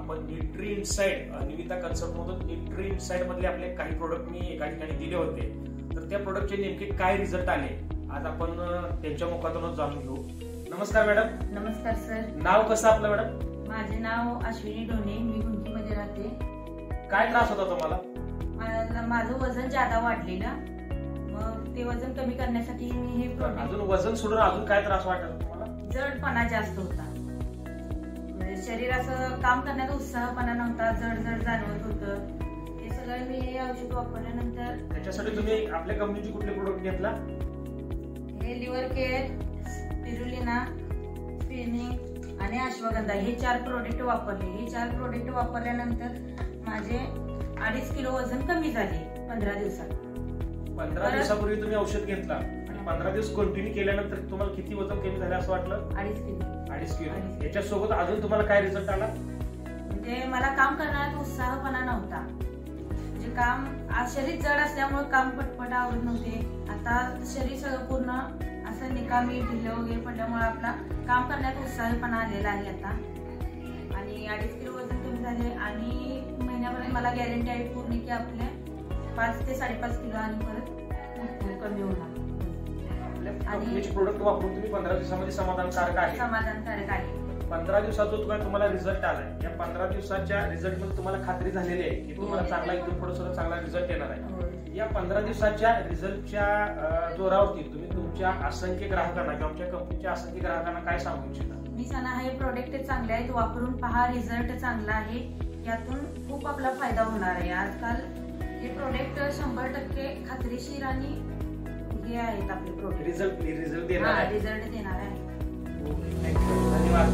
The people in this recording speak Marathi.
आपण न्यूट्री इनसाइड निविता कन्सल्ट मधून न्यूट्री इनसाइड मधले आपले काही प्रोडक्ट मी एका ठिकाणी दिले होते, तर त्या प्रोडक्टचे नेमके काय रिझल्ट आले आज आपण त्यांच्या मुखातूनच जाणून घेऊ. नमस्कार मॅडम. नमस्कार सर. नाव कसं आपलं मॅडम? माझे नाव अश्विनी ढोणे, मी गुंटीमध्ये राहते. काय त्रास होता तुम्हाला? माझं वजन जादा वाढलेलं, मग ते वजन कमी करण्यासाठी मी हे प्रोडक्ट. अजून वजन सोडून अजून काय त्रास वाटत तुम्हाला? जडपणा जास्त होता, म्हणजे शरीराचं काम करण्यात उत्साहपणा नव्हता, जड जड जाणवत होतं. हे सगळं मी हे औषध वापरल्यानंतर. त्याच्यासाठी तुम्ही आपल्या कंपनीचे कुठले प्रोडक्ट घेतला? हे लिव्हर केअर, स्पिरुलिना, स्पिनिंग आणि अश्वगंधा हे 4 प्रोडक्ट वापरले. हे 4 प्रोडक्ट वापरल्यानंतर माझे 2.5 किलो वजन कमी झाले 15 दिवसात. 15 दिवसापूर्वी तुम्ही औषध घेतला आणि 15 दिवस कंटिन्यू केल्यानंतर तुम्हाला किती वजन कमी झालं असं वाटलं? 2.5 किलो. याच्यासोबत अजून तुम्हाला काय रिझल्ट आला? म्हणजे मला काम करण्यात उत्साहपणा नव्हता, म्हणजे काम आज शरीर जड असल्यामुळे काम पटपट आवडत नव्हते. आता शरीर सगळं पूर्ण असं निकामी ढिलं वगैरे पडल्यामुळे आपला काम करण्यात उत्साहपणा आलेला आहे आता. आणि 2.5 किलो वजन कमी झाले आणि महिन्यापर्यंत मला गॅरंटी आहे पूर्ण की आपले 5 ते 5.5 किलो आणि परत कमी होणार. आणि प्रोडक्ट वापरून तुम्ही 15 दिवसामध्ये समाधानकारक आहे? समाधानकारक आहे. 15 दिवसाचा तुम्हाला रिझल्ट आलाय. या 15 दिवसाच्या रिझल्ट मध्ये तुम्हाला खात्री झालेली आहे की तुम्हाला चांगला एकदम पुढे सुद्धा चांगला रिझल्ट येणार आहे. या 15 दिवसाच्या रिझल्टच्या जोरावरती तुम्ही तुमच्या असंख्य ग्राहकांना किंवा आमच्या कंपनीच्या असंख्य ग्राहकांना काय सांगू इच्छिता? मी सांगणार हे प्रोडक्ट चांगले आहेत, वापरून पहा, रिझल्ट चांगला आहे. यातून खूप आपला फायदा होणार आहे. आजकाल हे प्रोडक्ट 100% खात्रीशीर आणि हे आहेत आपले प्रोडक्ट. रिझल्ट देणार आहे. रिझल्ट देणार आहे. धन्यवाद.